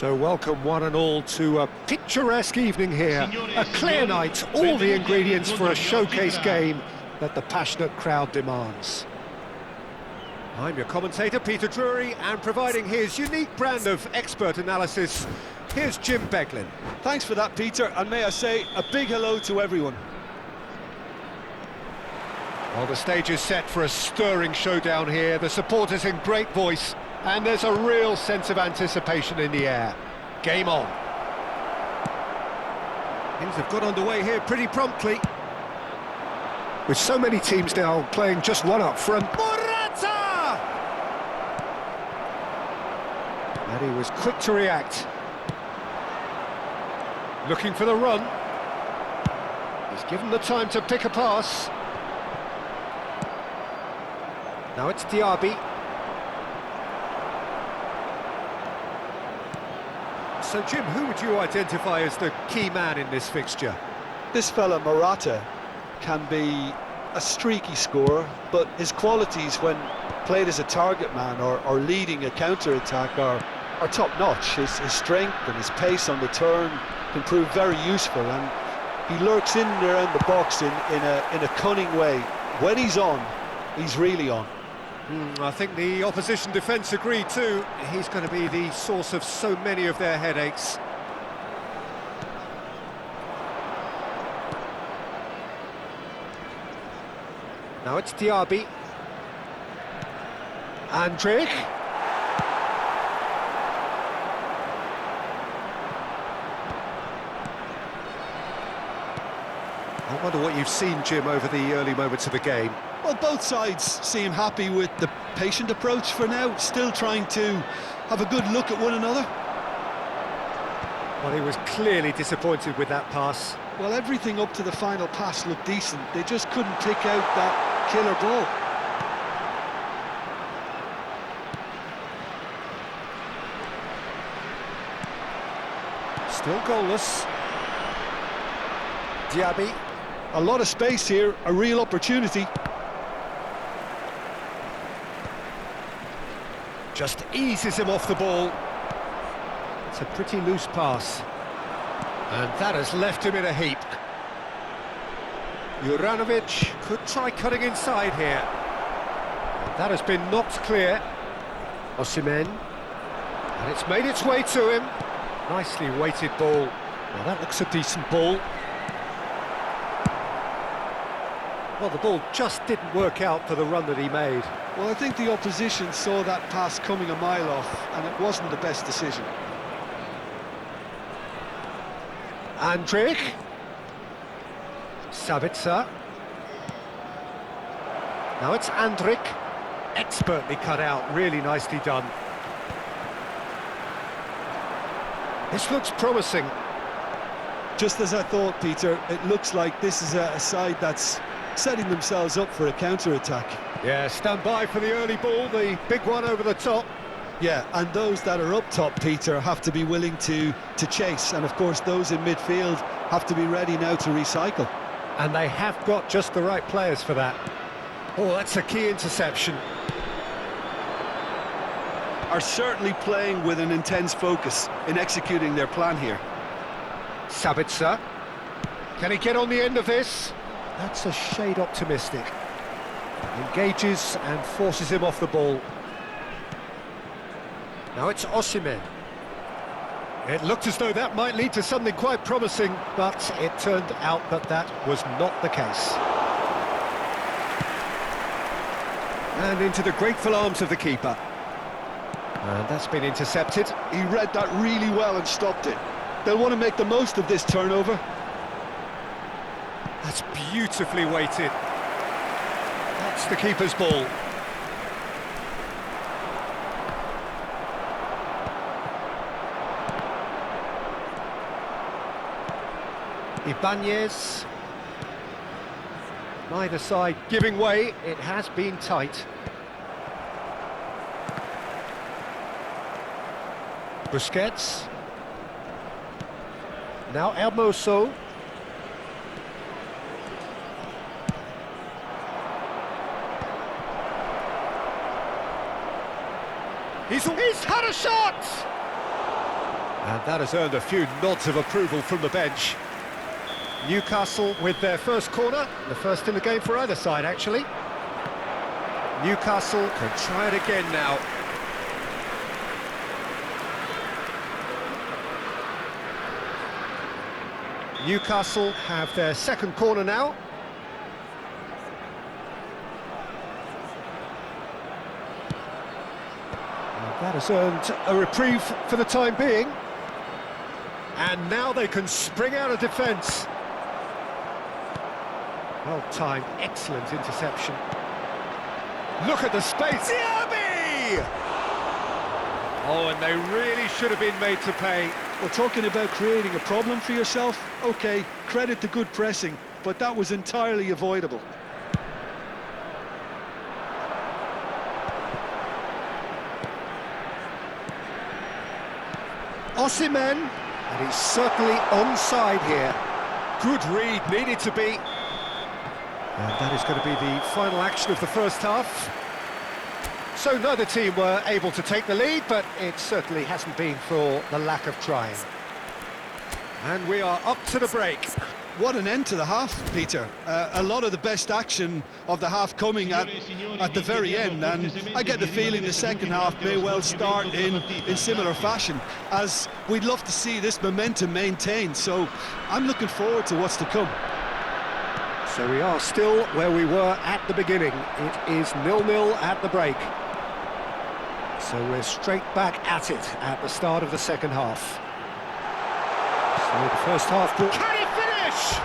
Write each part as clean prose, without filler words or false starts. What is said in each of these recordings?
So welcome one and all to a picturesque evening here, a clear night, all the ingredients for a showcase game that the passionate crowd demands. I'm your commentator, Peter Drury, and providing his unique brand of expert analysis, here's Jim Beglin. Thanks for that, Peter, and may I say a big hello to everyone. Well, the stage is set for a stirring showdown here, the supporters in great voice, and there's a real sense of anticipation in the air. Game on. Things have got underway here pretty promptly. With so many teams now playing just one up front. Morata! And he was quick to react. Looking for the run. He's given the time to pick a pass. Now it's Diaby. So, Jim, who would you identify as the key man in this fixture? This fella, Morata, can be a streaky scorer, but his qualities when played as a target man or leading a counter-attack are top-notch. His strength and his pace on the turn can prove very useful, and he lurks in and around the box in a cunning way. When he's on, he's really on. I think the opposition defence agree too. He's going to be the source of so many of their headaches. Now it's Diaby. Andrik. I wonder what you've seen, Jim, over the early moments of the game. Well, both sides seem happy with the patient approach for now, still trying to have a good look at one another. Well, he was clearly disappointed with that pass. Well, everything up to the final pass looked decent. They just couldn't pick out that killer ball. Still goalless. Diaby. A lot of space here, a real opportunity. Just eases him off the ball. It's a pretty loose pass. And that has left him in a heap. Juranovic could try cutting inside here. That has been knocked clear. Osimhen. And it's made its way to him. Nicely weighted ball. Now that looks a decent ball. Well, the ball just didn't work out for the run that he made. Well, I think the opposition saw that pass coming a mile off, and it wasn't the best decision. Andrik. Sabitzer. Now it's Andrik. Expertly cut out, really nicely done. This looks promising. Just as I thought, Peter, it looks like this is a side that's setting themselves up for a counter-attack. Yeah, stand by for the early ball, the big one over the top. Yeah, and those that are up top, Peter, have to be willing to chase, and of course those in midfield have to be ready now to recycle. And they have got just the right players for that. Oh, that's a key interception. Are certainly playing with an intense focus in executing their plan here. Sabitzer. Can he get on the end of this? That's a shade optimistic. Engages and forces him off the ball. Now it's Osimhen. It looked as though that might lead to something quite promising, but it turned out that that was not the case. And into the grateful arms of the keeper. And that's been intercepted. He read that really well and stopped it. They'll want to make the most of this turnover. That's beautifully weighted. That's the keeper's ball. Ibanez. Neither side giving way. It has been tight. Busquets. Now Hermoso. He's had a shot! And that has earned a few nods of approval from the bench. Newcastle with their first corner, the first in the game for either side, actually. Newcastle can try it again now. Newcastle have their second corner now. And that has earned a reprieve for the time being. And now they can spring out of defence. Well timed, excellent interception. Look at the space, Diaby! Oh, and they really should have been made to pay. We're talking about creating a problem for yourself. OK, credit to good pressing, but that was entirely avoidable. Osimhen, and he's certainly onside here. Good read, needed to be. And that is going to be the final action of the first half. So neither team were able to take the lead, but it certainly hasn't been for the lack of trying. And we are up to the break. What an end to the half, Peter. A lot of the best action of the half coming at the very end, and I get the feeling the second half may well start in similar fashion, as we'd love to see this momentum maintained, so I'm looking forward to what's to come. So we are still where we were at the beginning. It is 0-0 at the break. So we're straight back at it at the start of the second half. So the first half... Can he finish?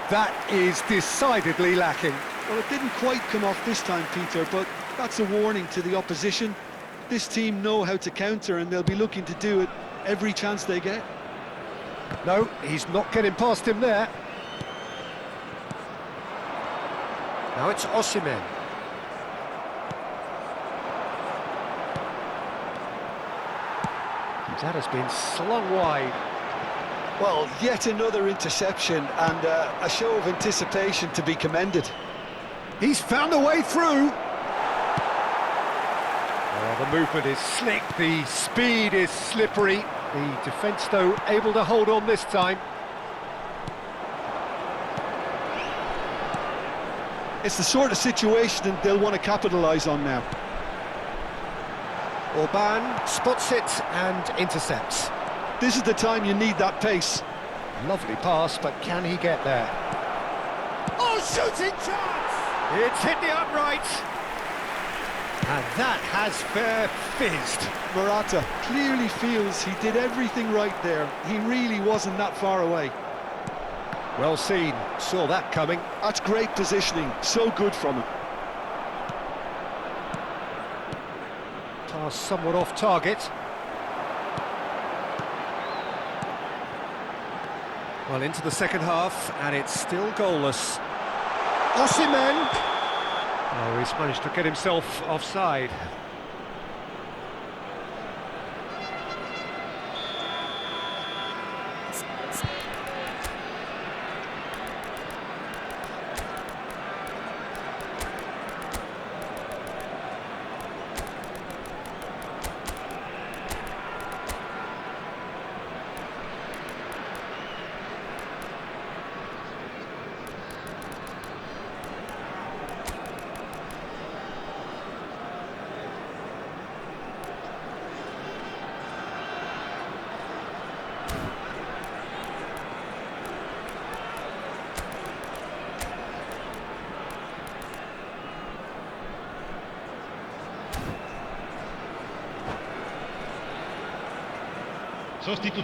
That is decidedly lacking. Well, it didn't quite come off this time, Peter, but that's a warning to the opposition. This team know how to counter, and they'll be looking to do it every chance they get. No, he's not getting past him there. Now it's Osimhen. That has been slung wide. Well, yet another interception, and a show of anticipation to be commended. He's found a way through. Oh, the movement is slick, the speed is slippery. The defence, though, able to hold on this time. It's the sort of situation that they'll want to capitalise on now. Orban spots it and intercepts. This is the time you need that pace. Lovely pass, but can he get there? Oh, shooting chance! It's hit the upright. And that has fair fizzed. Morata clearly feels he did everything right there. He really wasn't that far away. Well seen, saw that coming. That's great positioning, so good from him. Pass somewhat off target. Well, into the second half, and it's still goalless. Osimhen! Oh, he's managed to get himself offside.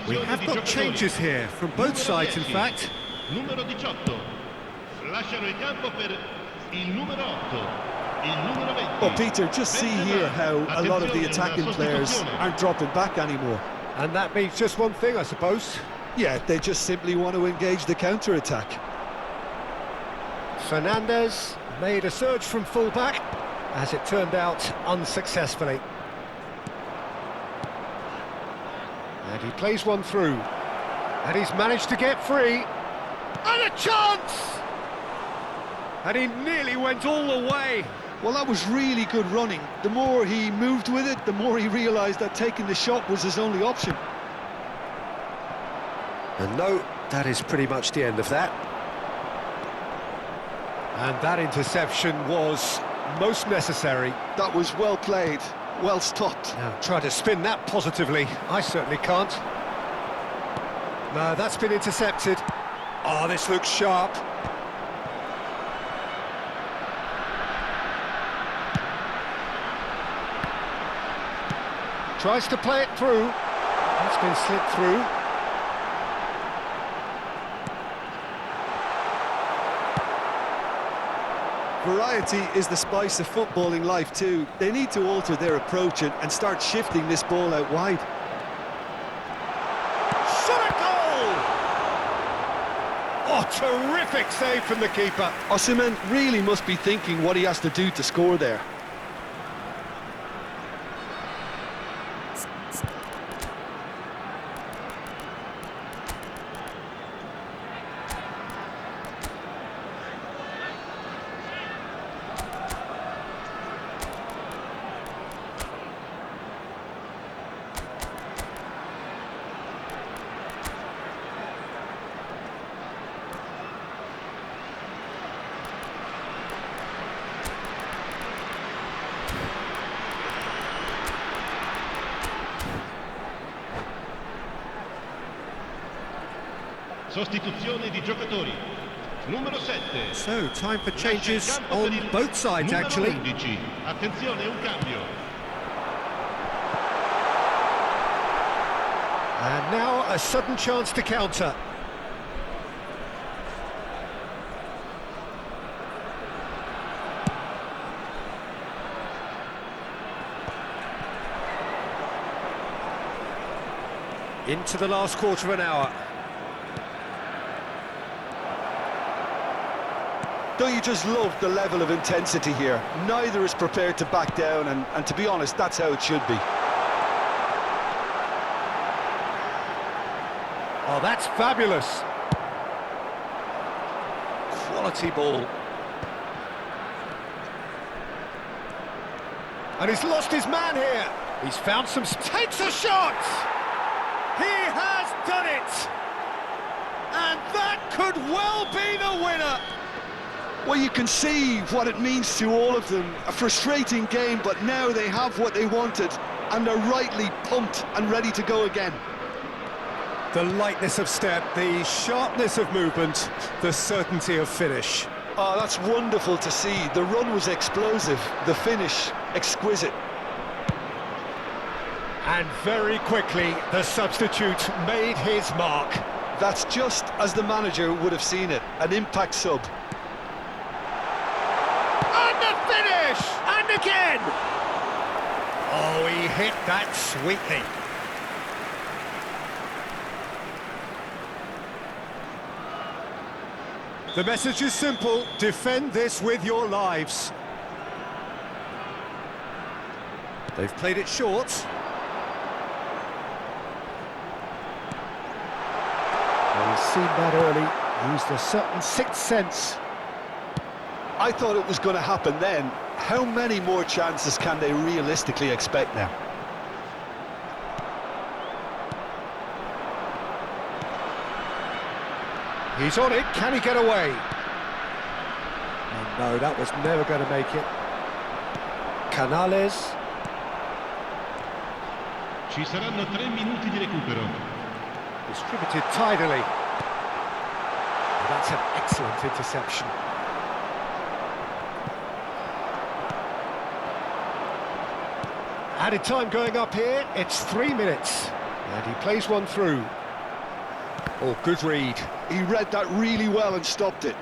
We have got changes here from both sides, in fact. Numero 18. Lasciano il campo per il numero 8. Il numero 20. Well, Peter, just see here how a lot of the attacking players aren't dropping back anymore. And that means just one thing, I suppose. Yeah, they just simply want to engage the counter-attack. Fernandez made a surge from full-back, as it turned out unsuccessfully. And he plays one through. And he's managed to get free. And a chance! And he nearly went all the way. Well, that was really good running. The more he moved with it, the more he realised that taking the shot was his only option. And no, that is pretty much the end of that. And that interception was most necessary. That was well played, well stopped. Now, try to spin that positively. I certainly can't. No, that's been intercepted. Oh, this looks sharp. Tries to play it through. That's been slipped through. Variety is the spice of footballing life too. They need to alter their approach and start shifting this ball out wide. Shot a goal! Oh, terrific save from the keeper. Osimhen really must be thinking what he has to do to score there. Sostituzione di giocatori. Numero 7. So, time for changes on both sides, actually. 11. Attenzione, un cambio. And now a sudden chance to counter. Into the last quarter of an hour. Don't you just love the level of intensity here? Neither is prepared to back down, and to be honest, that's how it should be. Oh, that's fabulous. Quality ball. And he's lost his man here. He's found some... Takes a shot! He has done it! And that could well be the winner! Well, you can see what it means to all of them. A frustrating game, but now they have what they wanted, and they're rightly pumped and ready to go again. The lightness of step, the sharpness of movement, the certainty of finish. Oh, that's wonderful to see. The run was explosive, the finish exquisite. And very quickly, the substitute made his mark. That's just as the manager would have seen it, an impact sub. And the finish! And again! Oh, he hit that sweetly. The message is simple: defend this with your lives. They've played it short. Well, he's seen that early, used a certain sixth sense. I thought it was going to happen then. How many more chances can they realistically expect now? He's on it, can he get away? Oh, no, that was never going to make it. Canales. Ci saranno 3 minuti di recupero. Distributed tidily. That's an excellent interception. Added time going up here, it's 3 minutes. And he plays one through. Oh, good read. He read that really well and stopped it.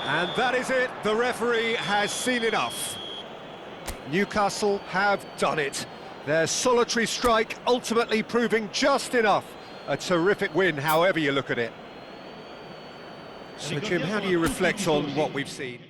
And that is it. The referee has seen enough. Newcastle have done it. Their solitary strike ultimately proving just enough. A terrific win, however you look at it. So, Jim, how do you reflect on what we've seen?